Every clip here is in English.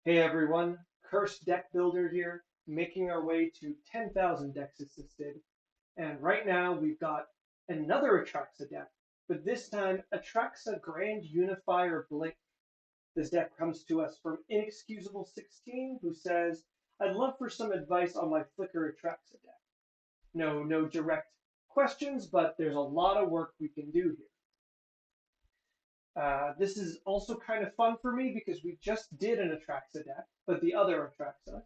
Hey everyone, Cursed Deck Builder here, making our way to 10,000 decks assisted. And right now we've got another Atraxa deck, but this time Atraxa Grand Unifier Blink. This deck comes to us from Inexcusable16, who says, I'd love for some advice on my Flicker Atraxa deck. No direct questions, but there's a lot of work we can do here. This is also kind of fun for me because we just did an Atraxa deck, but the other Atraxa.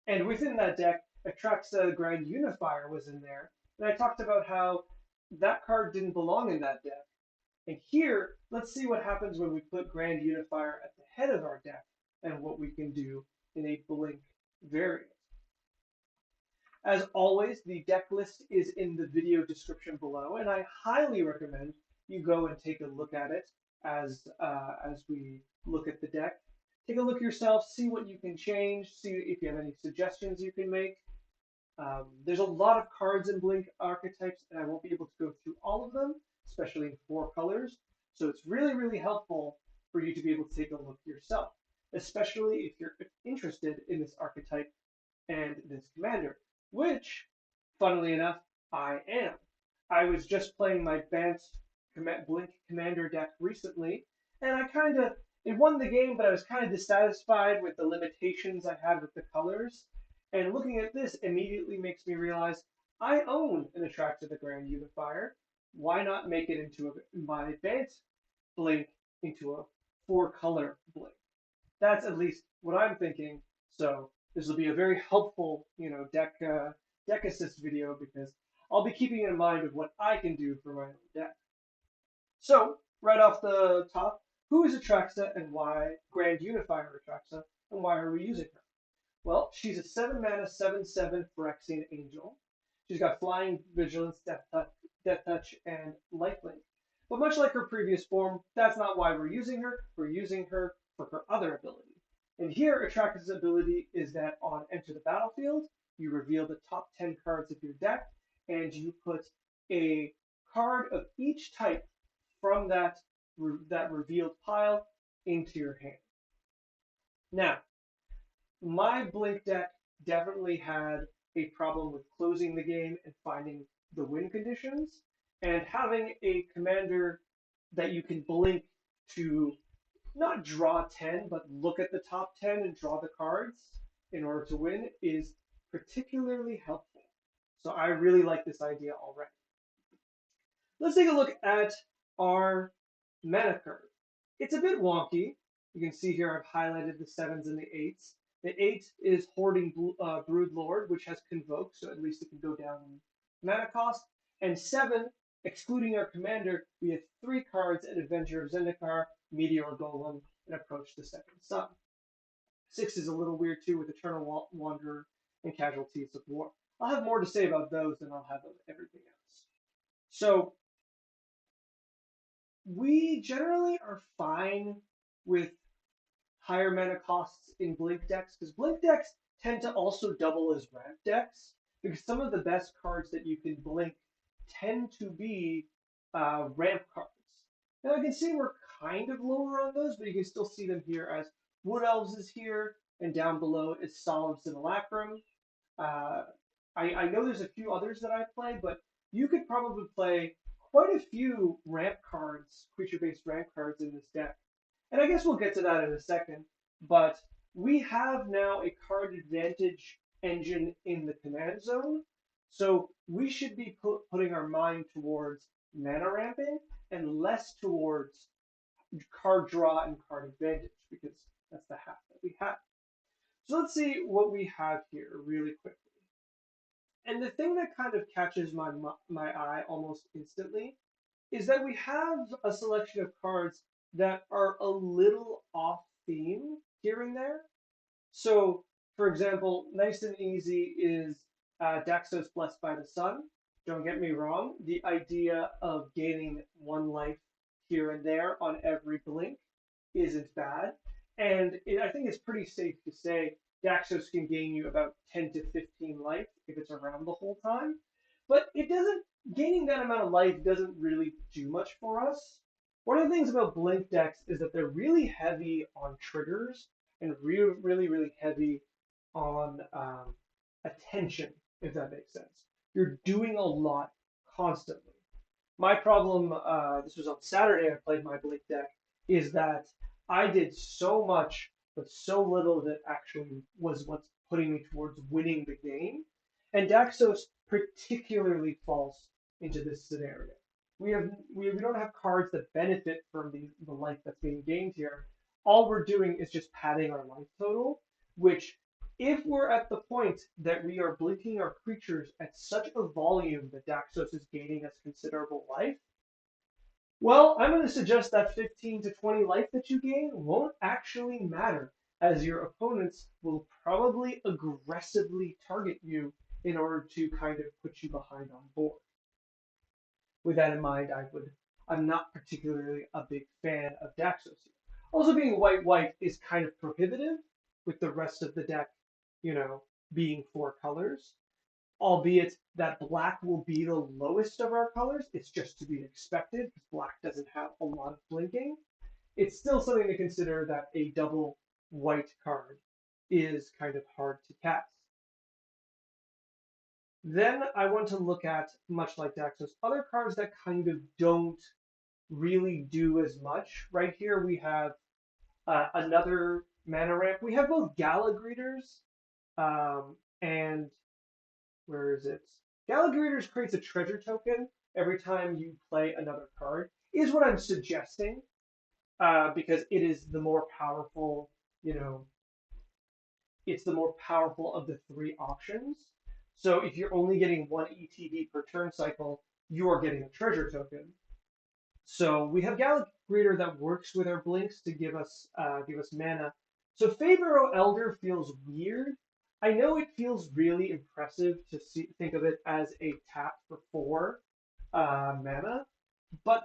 And within that deck, Atraxa Grand Unifier was in there. And I talked about how that card didn't belong in that deck. And here, let's see what happens when we put Grand Unifier at the head of our deck and what we can do in a Blink variant. As always, the deck list is in the video description below, and I highly recommend you go and take a look at it as we look at the deck. Take a look yourself, see what you can change, see if you have any suggestions you can make. There's a lot of cards in Blink archetypes, and I won't be able to go through all of them, especially in 4 colors. So it's really helpful for you to be able to take a look yourself, especially if you're interested in this archetype and this commander, which, funnily enough, I am. I was just playing my advanced Blink Commander deck recently, and it won the game, but I was kind of dissatisfied with the limitations I had with the colors. And looking at this immediately makes me realize I own an Atraxa the Grand Unifier. Why not make it into my advanced Blink into a 4-color Blink? That's at least what I'm thinking. So this will be a very helpful, deck assist video because I'll be keeping in mind of what I can do for my own deck. So, right off the top, who is Atraxa and why Grand Unifier Atraxa, and why are we using her? Well, she's a 7-mana 7/7 Phyrexian Angel. She's got Flying, Vigilance, Death Touch, and Lifelink. But much like her previous form, that's not why we're using her. We're using her for her other ability. And here, Atraxa's ability is that on Enter the Battlefield, you reveal the top 10 cards of your deck, and you put a card of each type from that revealed pile into your hand. Now, my Blink deck definitely had a problem with closing the game and finding the win conditions, and having a commander that you can blink to not draw 10, but look at the top 10 and draw the cards in order to win is particularly helpful. So I really like this idea already. Let's take a look at our mana curve. It's a bit wonky. You can see here I've highlighted the 7s and the 8s. The 8 is Hoarding Broodlord, which has Convoke, so at least it can go down in mana cost. And 7, excluding our commander, we have 3 cards at Adventure of Zendikar, Meteor Golem, and Approach the Second Sun. 6 is a little weird too with Eternal Wanderer and Casualties of War. I'll have more to say about those than I'll have of everything else. So we generally are fine with higher mana costs in Blink decks because Blink decks tend to also double as ramp decks because some of the best cards that you can Blink tend to be ramp cards. Now I can see we're kind of lower on those, but you can still see them here as Wood Elves is here, and down below is Solemn Simulacrum. I know there's a few others that I play, but you could probably play quite a few ramp cards, creature-based ramp cards in this deck. And I guess we'll get to that in a second, but we have now a card advantage engine in the command zone, so we should be putting our mind towards mana ramping and less towards card draw and card advantage, because that's the half that we have. So let's see what we have here really quickly. And the thing that kind of catches my eye almost instantly is that we have a selection of cards that are a little off theme here and there. So, for example, nice and easy is Daxos Blessed by the Sun. Don't get me wrong, the idea of gaining 1 life here and there on every blink isn't bad. And I think it's pretty safe to say Daxos can gain you about 10 to 15 life if it's around the whole time. But gaining that amount of life doesn't really do much for us. One of the things about Blink decks is that they're really heavy on triggers and really heavy on attention, if that makes sense. You're doing a lot constantly. My problem, this was on Saturday, I played my Blink deck, is that I did so much, but so little that actually was what's putting me towards winning the game. And Daxos particularly falls into this scenario. We don't have cards that benefit from the life that's being gained here. All we're doing is just padding our life total, which if we're at the point that we are blinking our creatures at such a volume that Daxos is gaining us considerable life, well, I'm going to suggest that 15 to 20 life that you gain won't actually matter, as your opponents will probably aggressively target you in order to kind of put you behind on board. With that in mind, I'm not particularly a big fan of Daxos here. Also, being white is kind of prohibitive, with the rest of the deck, you know, being 4 colors. Albeit that black will be the lowest of our colors. It's just to be expected because black doesn't have a lot of blinking. It's still something to consider that a double white card is kind of hard to cast. Then I want to look at, much like Daxos, other cards that kind of don't really do as much. Right here we have another mana ramp. We have both Gala Greeters and where is it? Gala Greeters creates a treasure token every time you play another card, is what I'm suggesting, because it is the more powerful, you know, it's the more powerful of the 3 options. So if you're only getting 1 ETB per turn cycle, you are getting a treasure token. So we have Gala Greeter that works with our blinks to give us mana. So Fabro Elder feels weird. I know it feels really impressive to think of it as a tap for 4 mana, but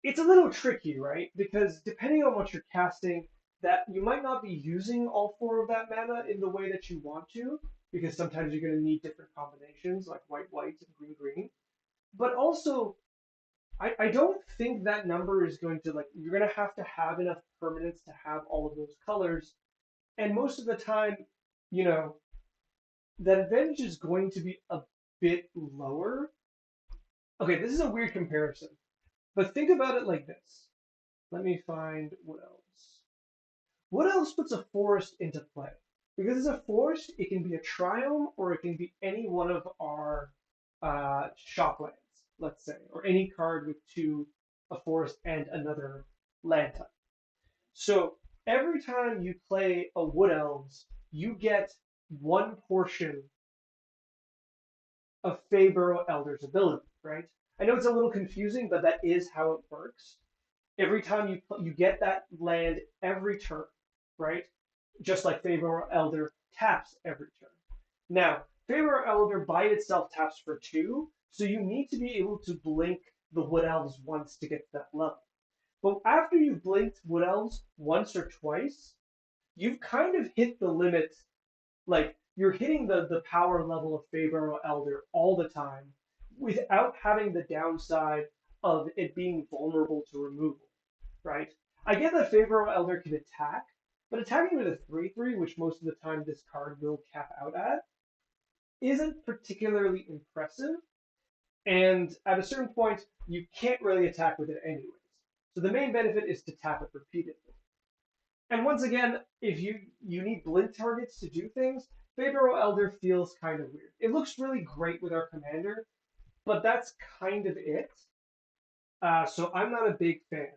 it's a little tricky, right? Because depending on what you're casting, that you might not be using all 4 of that mana in the way that you want to, because sometimes you're going to need different combinations like white and green. But also, I don't think that number is going to, like, you're going to have enough permanence to have all of those colors. And most of the time, you know, that advantage is going to be a bit lower. Okay, this is a weird comparison, but think about it like this. Let me find what else. What else puts a forest into play? Because it's a forest, it can be a triome or it can be any one of our shoplands, let's say, or any card with a forest and another land type. So every time you play a Wood Elves, you get 1 portion of Fabro Elder's ability, right? I know it's a little confusing, but that is how it works. Every time you get that land every turn, right? Just like Fabro Elder taps every turn. Now, Fabro Elder by itself taps for 2, so you need to be able to blink the Wood Elves once to get to that level. But after you've blinked Wood Elves once or twice, you've kind of hit the limit. Like, you're hitting the power level of Fabro Elder all the time without having the downside of it being vulnerable to removal, right? I get that Fabro Elder can attack, but attacking with a 3/3, which most of the time this card will cap out at, isn't particularly impressive. And at a certain point, you can't really attack with it anyways. So the main benefit is to tap it repeatedly. And once again, if you need blink targets to do things, Fabro Elder feels kind of weird. It looks really great with our commander, but that's kind of it. So I'm not a big fan.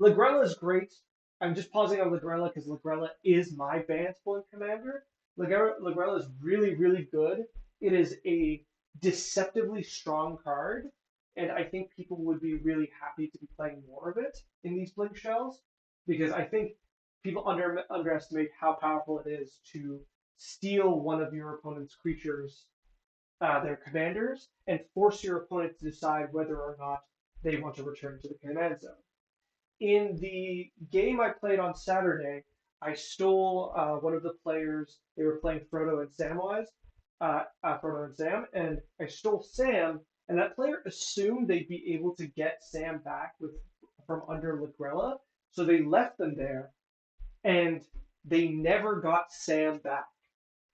Lagrella is great. I'm just pausing on Lagrella because Lagrella is my Bant Blink commander. Lagrella is really good. It is a deceptively strong card, and I think people would be really happy to be playing more of it in these Blink shells, because I think people underestimate how powerful it is to steal one of your opponent's creatures, their commanders, and force your opponent to decide whether or not they want to return to the command zone. In the game I played on Saturday, I stole one of the players. They were playing Frodo and Samwise, Frodo and Sam, and I stole Sam. And that player assumed they'd be able to get Sam back from under Lagrella, so they left them there. And they never got Sam back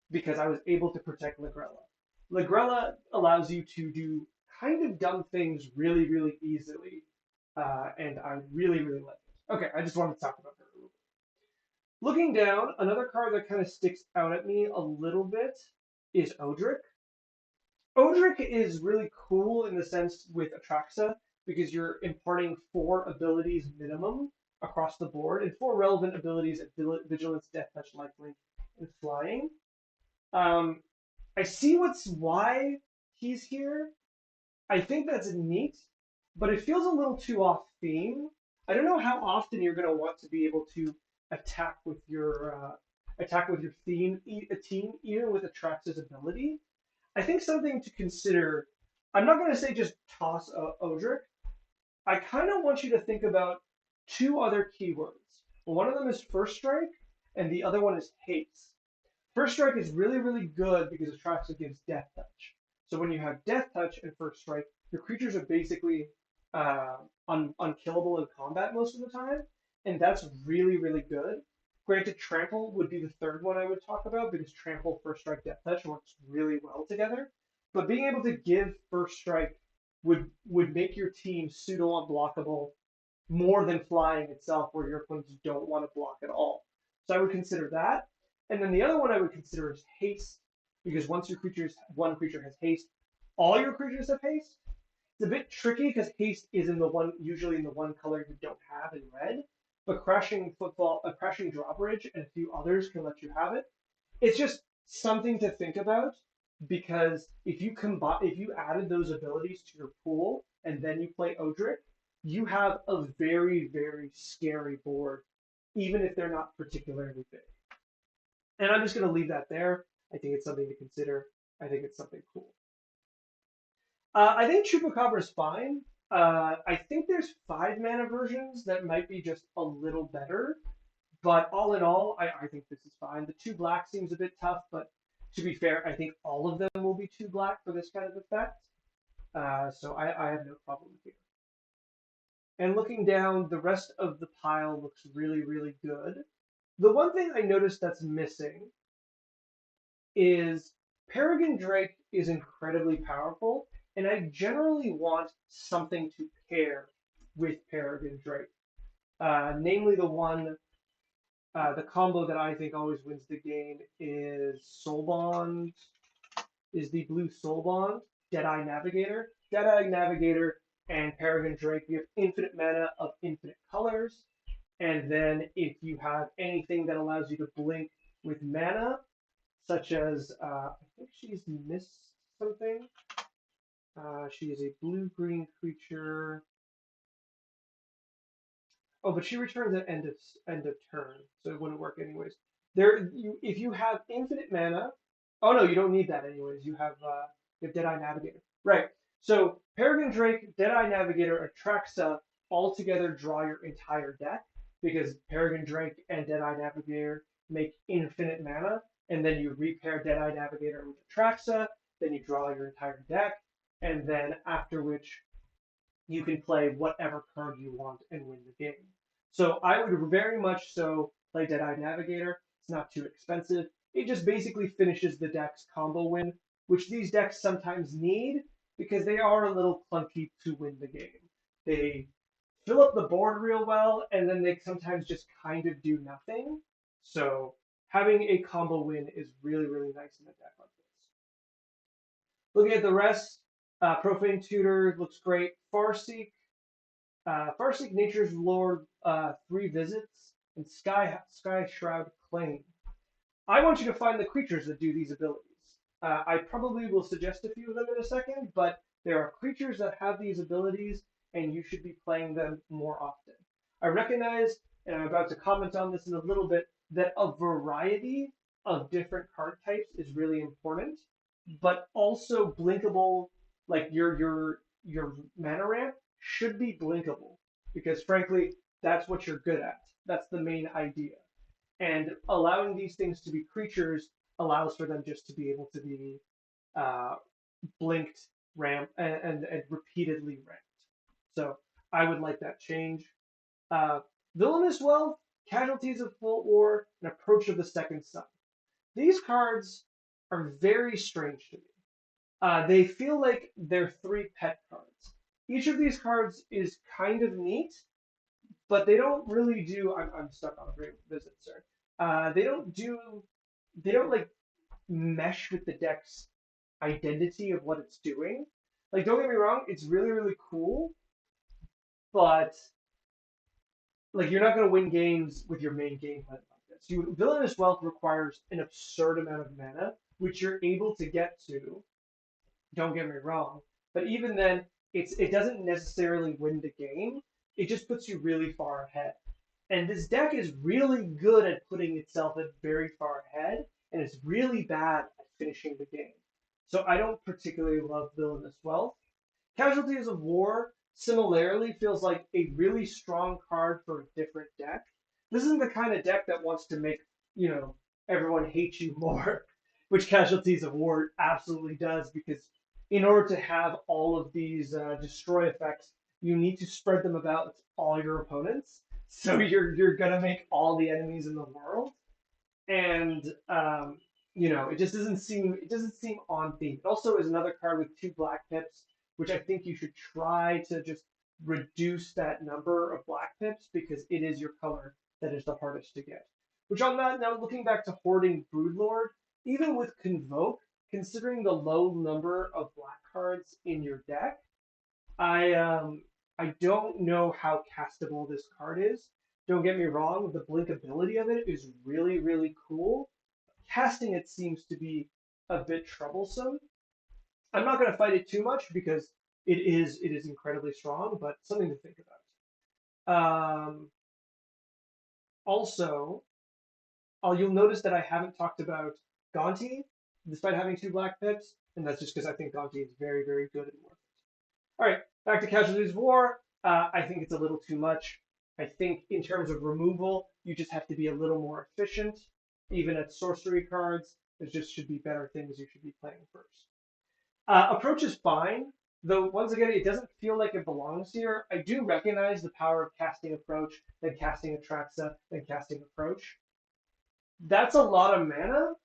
because I was able to protect Lagrella. Lagrella allows you to do kind of dumb things really, really easily, and I really, really like it. Okay, I just wanted to talk about her a little bit. Looking down, another card that kind of sticks out at me a little bit is Odric. Odric is really cool in the sense with Atraxa because you're imparting 4 abilities minimum across the board and 4 relevant abilities at Vigilance, Death Touch, Lifelink, and Flying. Um, I see why he's here. I think that's neat, but it feels a little too off theme. I don't know how often you're going to want to be able to attack with your team, even with Atraxa's ability. I think something to consider. I'm not going to say just toss Odric. I kind of want you to think about 2 other keywords. One of them is First Strike, and the other one is Haste. First Strike is really, really good because Atraxa gives Death Touch. So when you have Death Touch and First Strike, your creatures are basically unkillable in combat most of the time, and that's really, really good. Granted, Trample would be the third one I would talk about because Trample, First Strike, Death Touch works really well together. But being able to give First Strike would make your team pseudo unblockable more than flying itself, where your opponents don't want to block at all. So I would consider that. And then the other one I would consider is haste, because once one creature has haste, all your creatures have haste. It's a bit tricky because haste is usually in the one color you don't have in red, but crashing drawbridge, and a few others can let you have it. It's just something to think about because if you added those abilities to your pool and then you play Odric, you have a very, very scary board, even if they're not particularly big. And I'm just going to leave that there. I think it's something to consider. I think it's something cool. I think Chupacabra is fine. I think there's 5 mana versions that might be just a little better. But all in all, I think this is fine. The 2 black seems a bit tough, but to be fair, I think all of them will be 2 black for this kind of effect. So I have no problem here. And looking down, the rest of the pile looks really, really good. The one thing I noticed that's missing is Peregrine Drake is incredibly powerful, and I generally want something to pair with Peregrine Drake. Namely, the combo that I think always wins the game is Soul Bond, is the blue Soul Bond, Deadeye Navigator. Deadeye Navigator and Peregrine Drake, you have infinite mana of infinite colors. And then if you have anything that allows you to blink with mana, such as, I think she's missed something. She is a blue-green creature. Oh, but she returns at end of turn, so it wouldn't work anyways. If you have infinite mana, oh no, you don't need that anyways. You have Deadeye Navigator, right? So Peregrine Drake, Deadeye Navigator, Atraxa all together draw your entire deck because Peregrine Drake and Deadeye Navigator make infinite mana, and then you repair Deadeye Navigator with Atraxa, then you draw your entire deck, and then after which you can play whatever card you want and win the game. So I would very much so play Deadeye Navigator. It's not too expensive. It just basically finishes the deck's combo win, which these decks sometimes need because they are a little clunky to win the game. They fill up the board real well, and then they sometimes just kind of do nothing. So having a combo win is really, really nice in a deck like this. Looking at the rest, Profane Tutor looks great. Farseek, Nature's Lord, 3 visits, and Sky Shroud Claim. I want you to find the creatures that do these abilities. I probably will suggest a few of them in a second, but there are creatures that have these abilities, and you should be playing them more often. I recognize, and I'm about to comment on this in a little bit, that a variety of different card types is really important, but also blinkable, like your mana ramp should be blinkable because frankly that's what you're good at. That's the main idea. And allowing these things to be creatures allows for them just to be able to be uh, blinked, ramp, and repeatedly ramped. So I would like that change. Villainous Wealth Casualties of Full War, and Approach of the Second Sun. These cards are very strange to me. They feel like they're three pet cards. Each of these cards is kind of neat, but they don't really do. I'm stuck on a great visit, sir. They don't do. They don't like mesh with the deck's identity of what it's doing. Like, don't get me wrong, it's really really cool, but like you're not going to win games with your main game plan like this. Villainous Wealth requires an absurd amount of mana, which you're able to get to. Don't get me wrong, but even then, it doesn't necessarily win the game. It just puts you really far ahead. And this deck is really good at putting itself at very far ahead, and it's really bad at finishing the game. So I don't particularly love Villainous Wealth. Casualties of War similarly feels like a really strong card for a different deck. This isn't the kind of deck that wants to make, everyone hate you more, which Casualties of War absolutely does, because in order to have all of these destroy effects, you need to spread them about to all your opponents. So you're gonna make all the enemies in the world, and it doesn't seem on theme. It also is another card with two black pips, which I think you should try to just reduce that number of black pips because it is your color that is the hardest to get. Which on that now, looking back to Hoarding Broodlord, even with Convoke, considering the low number of black cards in your deck, I don't know how castable this card is. Don't get me wrong, the blink ability of it is really, really cool. Casting it seems to be a bit troublesome. I'm not going to fight it too much because it is incredibly strong, but something to think about. Also, you'll notice that I haven't talked about Gonti, despite having two black pips, and that's just because I think Gonti is very, very good and worth it. All right, back to Casualties of War. I think it's a little too much. I think in terms of removal, you just have to be a little more efficient. Even at sorcery cards, there just should be better things you should be playing first. Approach is fine, though once again, it doesn't feel like it belongs here. I do recognize the power of casting Approach, then casting Atraxa, then casting Approach. That's a lot of mana.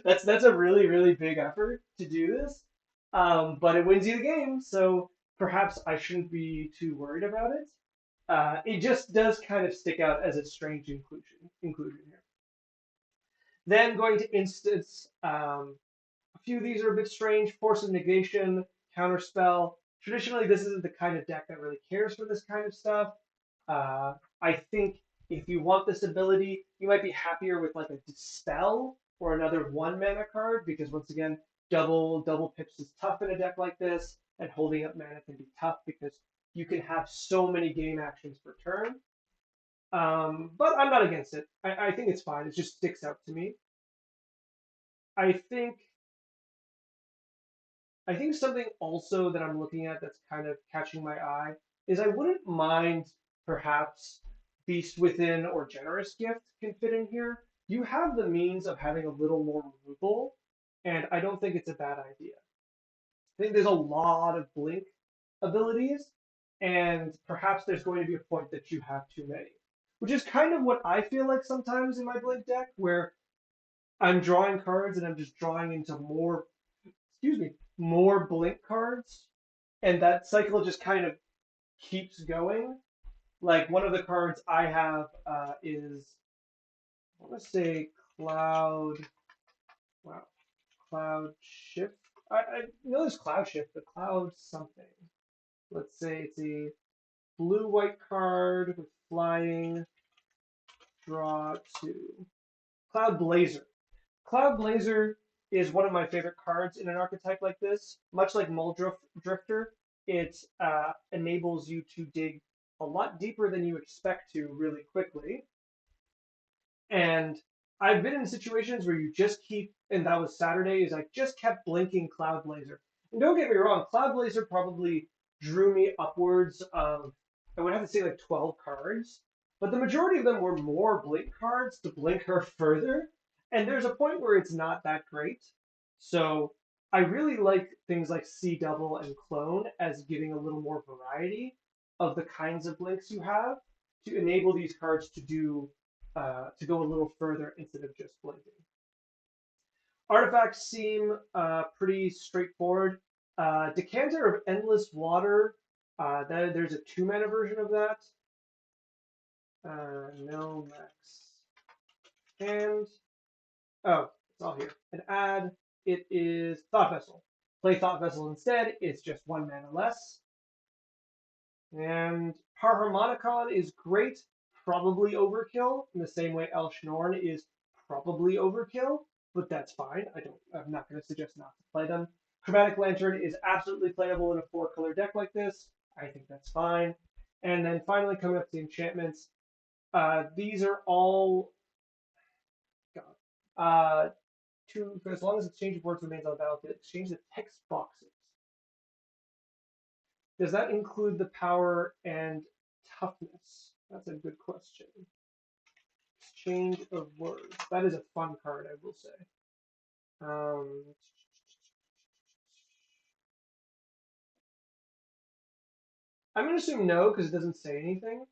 that's a really, really big effort to do this. But it wins you the game, so perhaps I shouldn't be too worried about it. It just does kind of stick out as a strange inclusion here. Then going to instance, a few of these are a bit strange. Force of Negation, Counterspell. Traditionally, this isn't the kind of deck that really cares for this kind of stuff. I think if you want this ability, you might be happier with like a Dispel or another one mana card, because once again, double pips is tough in a deck like this, and holding up mana can be tough because you can have so many game actions per turn. But I'm not against it. I think it's fine. It just sticks out to me. I think I think something also that I'm looking at that's kind of catching my eye is I wouldn't mind perhaps Beast Within or Generous Gift can fit in here. You have the means of having a little more removal, and I don't think it's a bad idea. I think there's a lot of blink abilities, and perhaps there's going to be a point that you have too many, which is kind of what I feel like sometimes in my blink deck, where I'm drawing cards and I'm just drawing into more blink cards, and that cycle just kind of keeps going. Like one of the cards I have is, I want to say Cloud. Wow, Cloud Shift. I know there's Cloud Shift, but Cloud something. Let's say it's a blue-white card with flying. Draw two. Cloud Blazer. Cloud Blazer is one of my favorite cards in an archetype like this. Much like Drifter, it enables you to dig a lot deeper than you expect to really quickly. And I've been in situations where you just keep, and that was Saturday, is I just kept blinking Cloud Blazer. And don't get me wrong, Cloud Blazer probably drew me upwards of, I would have to say like 12 cards, but the majority of them were more blink cards to blink her further. And there's a point where it's not that great. So I really like things like C Double and Clone as giving a little more variety of the kinds of blinks you have. to enable these cards to do to go a little further instead of just blinking. Artifacts seem pretty straightforward. Decanter of Endless Water. There's a 2-mana version of that. No max. And oh, it's all here. An add. It is Thought Vessel. Play Thought Vessel instead. It's just 1 mana less. And Parharmonicon is great. Probably overkill in the same way El Shnorn is probably overkill, but that's fine. I'm not going to suggest not to play them. Chromatic Lantern is absolutely playable in a 4-color deck like this. I think that's fine. And then finally, coming up to the enchantments, these are all for as long as exchange of words remains on the battlefield, exchange the text boxes. Does that include the power and toughness? That's a good question. Exchange of words. That is a fun card, I will say. I'm going to assume no, because it doesn't say anything.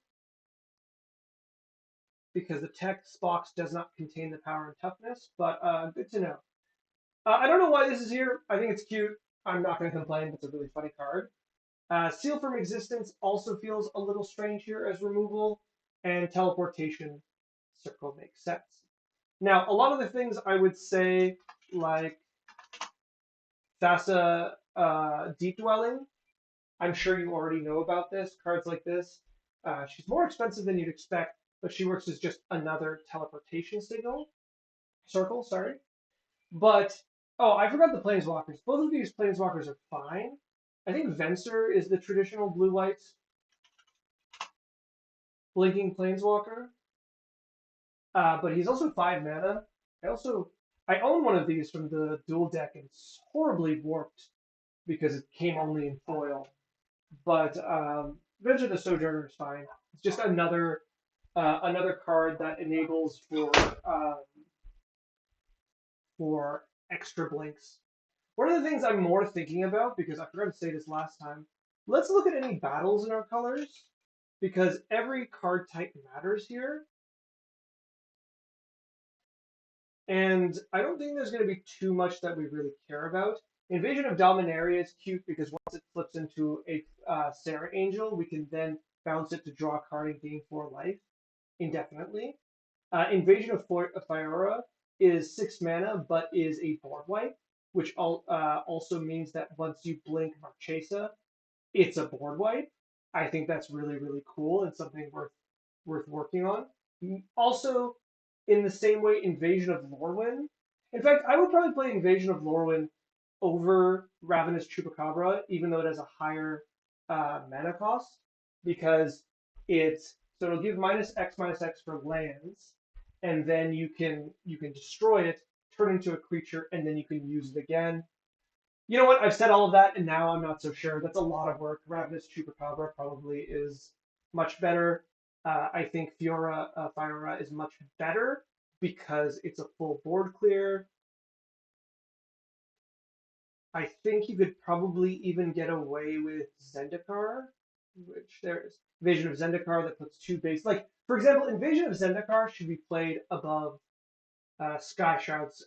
Because the text box does not contain the power and toughness, but good to know. I don't know why this is here. I think it's cute. I'm not going to complain. It's a really funny card. Seal from Existence also feels a little strange here as removal, and Teleportation Circle makes sense. Now, a lot of the things I would say, like Thassa Deep Dwelling, I'm sure you already know about this. Cards like this, she's more expensive than you'd expect, but she works as just another teleportation circle, sorry. But, oh, I forgot the Planeswalkers. Both of these Planeswalkers are fine. I think Venser is the traditional blue-white blinking Planeswalker. But he's also 5 mana. I own one of these from the dual deck, and it's horribly warped because it came only in foil. But Venture the Sojourner is fine. It's just another card that enables for extra blinks. One of the things I'm more thinking about, because I forgot to say this last time, let's look at any battles in our colors, because every card type matters here. And I don't think there's going to be too much that we really care about. Invasion of Dominaria is cute because once it flips into a Sarah Angel, we can then bounce it to draw a card and gain 4 life indefinitely. Invasion of Fiora is 6 mana, but is a board wipe, which also means that once you blink Marchesa, it's a board wipe. I think that's really, really cool and something worth working on. Also, in the same way, Invasion of Lorwyn. In fact, I would probably play Invasion of Lorwyn over Ravenous Chupacabra, even though it has a higher mana cost, because it'll give -X for lands, and then you can destroy it, turn into a creature, and then you can use it again. You know what? I've said all of that, and now I'm not so sure. That's a lot of work. Ravenous Chupacabra probably is much better. I think Fiora is much better because it's a full board clear. I think you could probably even get away with Zendikar, which there's Invasion of Zendikar that puts 2 base. Like, for example, Invasion of Zendikar should be played above Sky Shroud's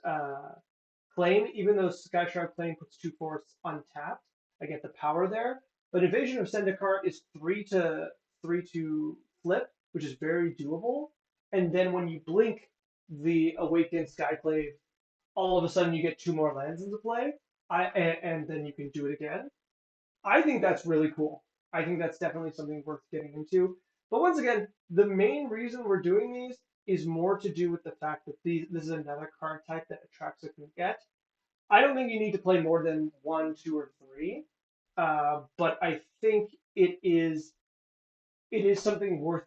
Claim, even though Sky Shroud Claim puts 2 forests untapped. I get the power there. But Invasion of Zendikar is 3 to flip, which is very doable. And then when you blink the Awakened Skyclave, all of a sudden you get 2 more lands into play. And then you can do it again. I think that's really cool. I think that's definitely something worth getting into. But once again, the main reason we're doing these is more to do with the fact that this is another card type that Atraxa can get. I don't think you need to play more than 1, 2, or 3, but I think it is something worth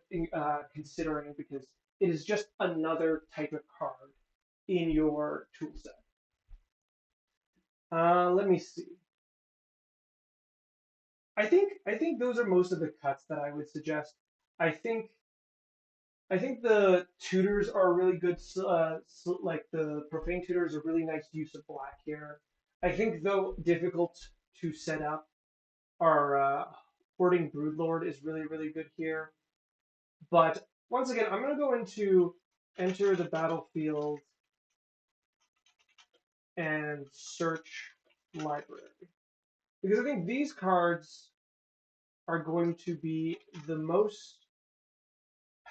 considering because it is just another type of card in your toolset. Let me see. I think those are most of the cuts that I would suggest. I think the tutors are really good. Like the profane tutors are really nice use of black here. I think though difficult to set up, our Hoarding Broodlord is really good here. But once again, I'm going to go into enter the battlefield and search library. Because I think these cards are going to be the most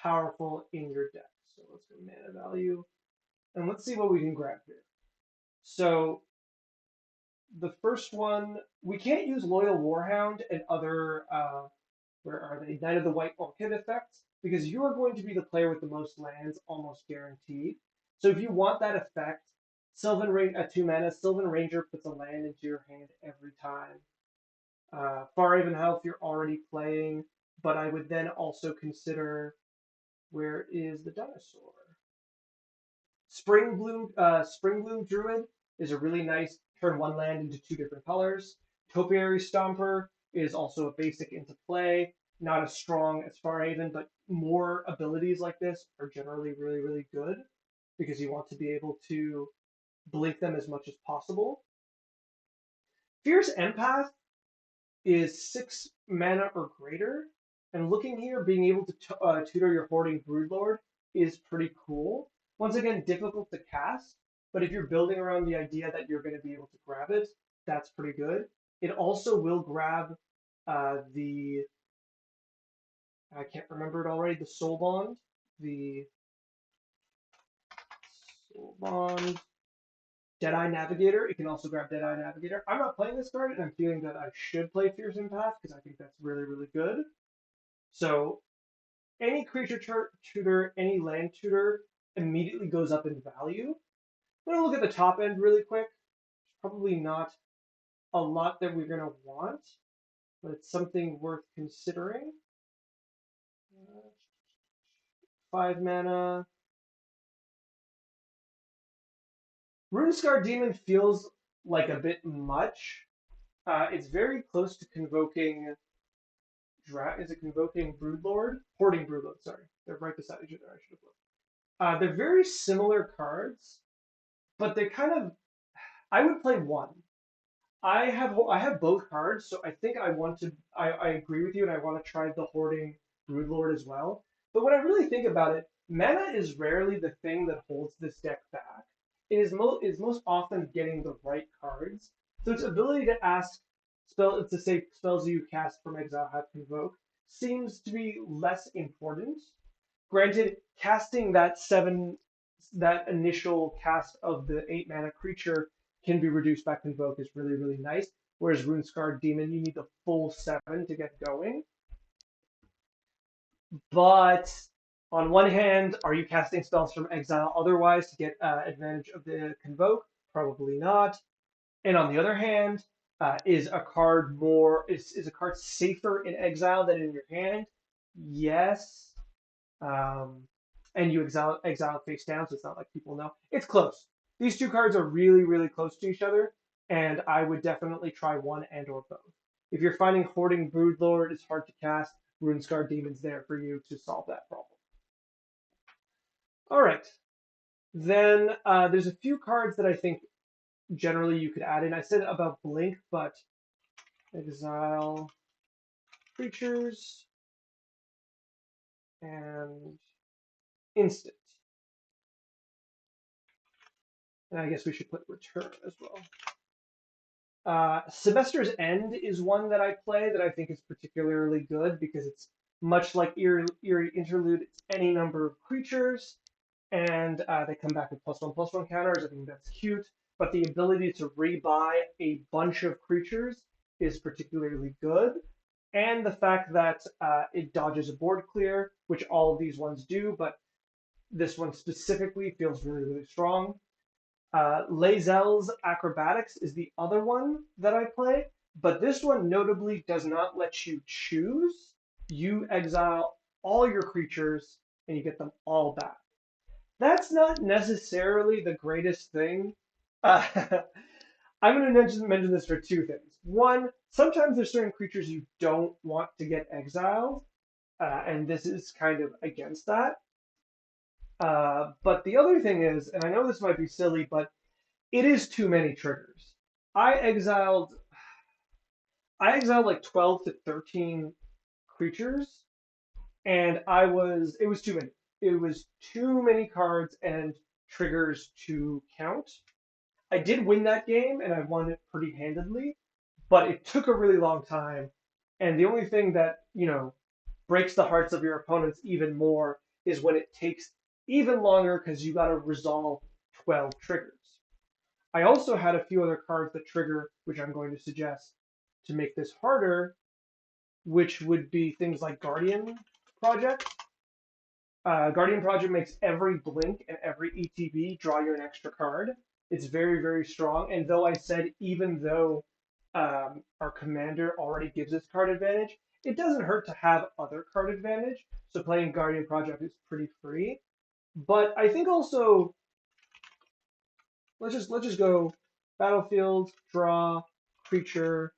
powerful in your deck. So let's go mana value. And let's see what we can grab here. So the first one, we can't use Loyal Warhound and other, where are they? Knight of the White Orchid effects, because you are going to be the player with the most lands, almost guaranteed. So if you want that effect, Sylvan Ranger at 2 mana, Sylvan Ranger puts a land into your hand every time. Far Even Health you're already playing, but I would then also consider, where is the dinosaur? Spring Bloom Druid is a really nice turn one land into 2 different colors. Topiary Stomper is also a basic into play, not as strong as Farhaven, but more abilities like this are generally really, really good because you want to be able to blink them as much as possible. Fierce Empath is 6 mana or greater, and looking here, being able to tutor your Hoarding Broodlord is pretty cool. Once again, difficult to cast, but if you're building around the idea that you're going to be able to grab it, that's pretty good. It also will grab the, I can't remember it already, the Soul Bond. The Soul Bond. Deadeye Navigator. It can also grab Deadeye Navigator. I'm not playing this card, and I'm feeling that I should play Fierce Empath because I think that's really, really good. So any creature tutor, any land tutor immediately goes up in value. I'm going to look at the top end really quick. Probably not a lot that we're going to want, but it's something worth considering. 5 mana. Runescar Demon feels like a bit much. It's very close to convoking. Is it convoking Broodlord? Hoarding Broodlord, sorry. They're right beside each other. I should have looked. They're very similar cards, but they kind of. I would play one. I have both cards, so I think I want to. I agree with you, and I want to try the Hoarding Broodlord as well. But when I really think about it, mana is rarely the thing that holds this deck back. It is most often getting the right cards. So its ability to ask to say spells you cast from exile have convoke seems to be less important. Granted, casting that initial cast of the 8 mana creature can be reduced by convoke is really, really nice. Whereas Runescar Demon, you need the full 7 to get going. But on one hand, are you casting spells from exile otherwise to get advantage of the convoke? Probably not. And on the other hand, is a card is a card safer in exile than in your hand? Yes. Um, and you exile face down, so it's not like people know. It's close. These 2 cards are really, really close to each other, and I would definitely try one and or both. If you're finding Hoarding Broodlord is hard to cast, Runescar Demon's there for you to solve that problem. All right. Then there's a few cards that I think generally you could add in. I said about Blink, but exile creatures and instant. And I guess we should put return as well. Semester's End is one that I play that I think is particularly good because it's much like Eerie Interlude. It's any number of creatures, and they come back with +1/+1 counters. I think that's cute. But the ability to rebuy a bunch of creatures is particularly good. And the fact that it dodges a board clear, which all of these ones do, but this one specifically feels really, really strong. Lae'zel's Acrobatics is the other one that I play, but this one notably does not let you choose. You exile all your creatures and you get them all back. That's not necessarily the greatest thing. Uh, I'm going to mention this for 2 things. One, sometimes there's certain creatures you don't want to get exiled, and this is kind of against that. But the other thing is, and I know this might be silly, but it is too many triggers. I exiled like 12 to 13 creatures and it was too many. It was too many cards and triggers to count. I did win that game, and I won it pretty handedly, but it took a really long time. And the only thing that, breaks the hearts of your opponents even more is when it takes even longer because you got to resolve 12 triggers. I also had a few other cards that trigger, which I'm going to suggest to make this harder, which would be things like Guardian Project. Guardian Project makes every blink and every ETB draw you an extra card. It's very, very strong. And though I said even though our commander already gives us card advantage, it doesn't hurt to have other card advantage. So playing Guardian Project is pretty free. But I think also let's just go battlefield, draw, creature.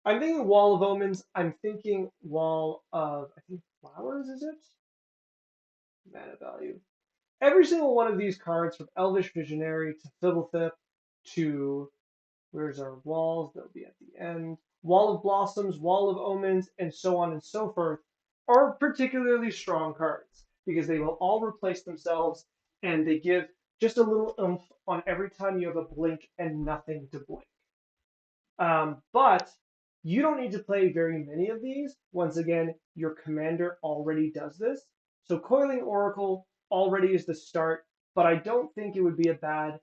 I'm thinking Wall of Omens. I'm thinking Wall of I think Flowers, is it? Mana value. Every single one of these cards, from Elvish Visionary to Fibblethip to where's our walls? They'll be at the end. Wall of Blossoms, Wall of Omens, and so on and so forth, are particularly strong cards because they will all replace themselves and they give just a little oomph on every time you have a blink and nothing to blink. But you don't need to play very many of these. Once again, your commander already does this. So Coiling Oracle already is the start, but I don't think it would be much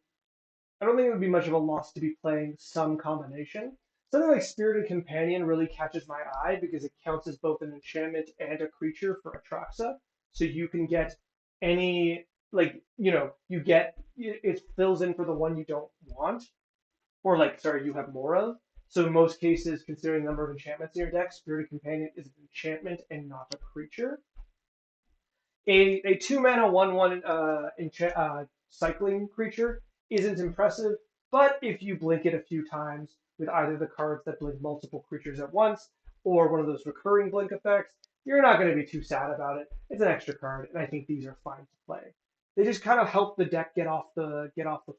of a loss to be playing some combination. Something like Spirited Companion really catches my eye because it counts as both an enchantment and a creature for Atraxa. So you can get any, it fills in for the one you don't want, or you have more of. So in most cases, considering the number of enchantments in your deck, Spirited Companion is an enchantment and not a creature. A 2-mana 1/1 cycling creature isn't impressive, but if you blink it a few times with either the cards that blink multiple creatures at once or one of those recurring blink effects, you're not going to be too sad about it. It's an extra card, and I think these are fine to play. They just kind of help the deck get off the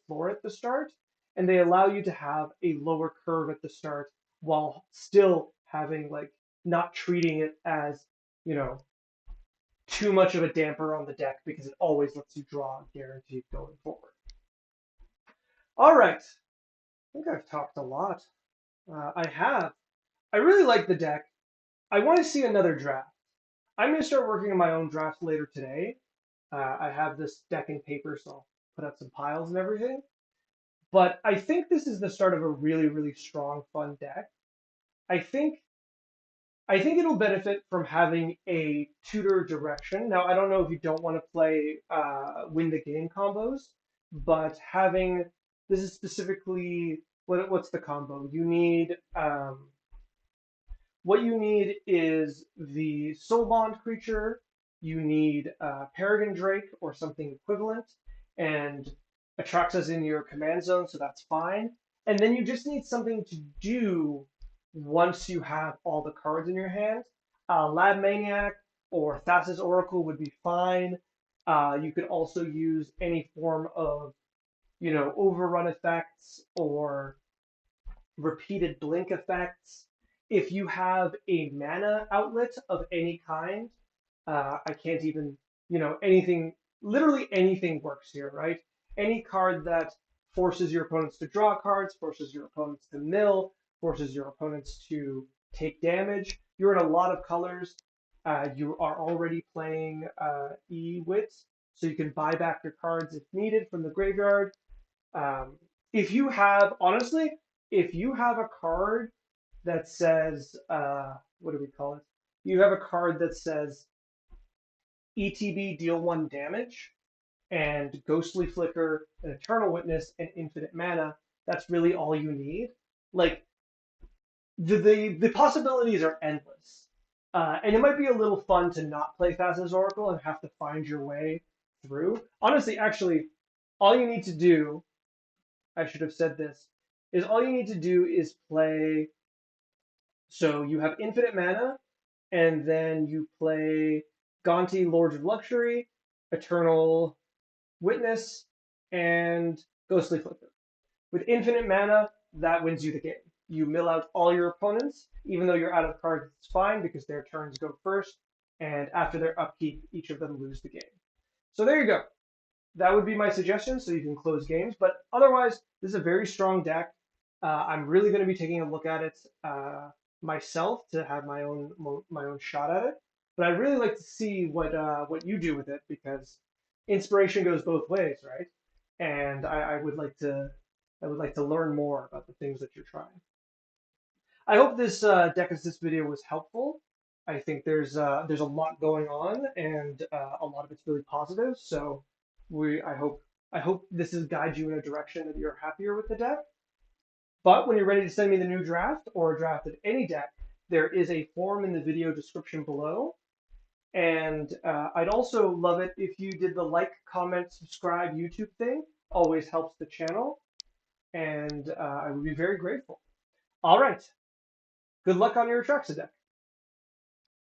floor at the start, and they allow you to have a lower curve at the start while still having not treating it as you know too much of a damper on the deck because it always lets you draw guaranteed going forward. All right, I think I've talked a lot. I have. I really like the deck. I want to see another draft. I'm going to start working on my own draft later today. I have this deck in paper, so I'll put up some piles and everything. But I think this is the start of a really, really strong, fun deck. I think it'll benefit from having a tutor direction. Now, I don't know if you don't want to play win the game combos, but this is specifically what's the combo? What you need is the Soul Bond creature. You need Peregrine Drake or something equivalent, and Atraxa's in your command zone, so that's fine. And then you just need something to do once you have all the cards in your hand. Lab Maniac or Thassa's Oracle would be fine. You could also use any form of, overrun effects or repeated blink effects. If you have a mana outlet of any kind, I can't even, anything, literally anything works here, right? Any card that forces your opponents to draw cards, forces your opponents to mill, forces your opponents to take damage. You're in a lot of colors. You are already playing E-Wits, so you can buy back your cards if needed from the graveyard. If you have, honestly, if you have a card that says, what do we call it? You have a card that says ETB deal 1 damage, and Ghostly Flicker, an Eternal Witness, and Infinite Mana. That's really all you need. The possibilities are endless. And it might be a little fun to not play Thassa's Oracle and have to find your way through. Honestly, actually, all you need to do, I should have said this, is all you need to do is play. So you have infinite mana, and then you play Gonti, Lords of Luxury, Eternal Witness, and Ghostly Flicker. With infinite mana, that wins you the game. You mill out all your opponents, even though you're out of cards, it's fine because their turns go first. and after their upkeep, each of them lose the game. So there you go. That would be my suggestion, so you can close games. But otherwise, this is a very strong deck. I'm really going to be taking a look at it myself to have my own shot at it. But I'd really like to see what you do with it because inspiration goes both ways, right? And I would like to learn more about the things that you're trying. I hope this deck assist video was helpful. I think there's a lot going on, and a lot of it's really positive. So I hope this is guide you in a direction that you're happier with the deck. But when you're ready to send me the new draft or a draft of any deck, there is a form in the video description below. And I'd also love it if you did the like, comment, subscribe YouTube thing. Always helps the channel, and I would be very grateful. All right. Good luck on your Atraxa deck.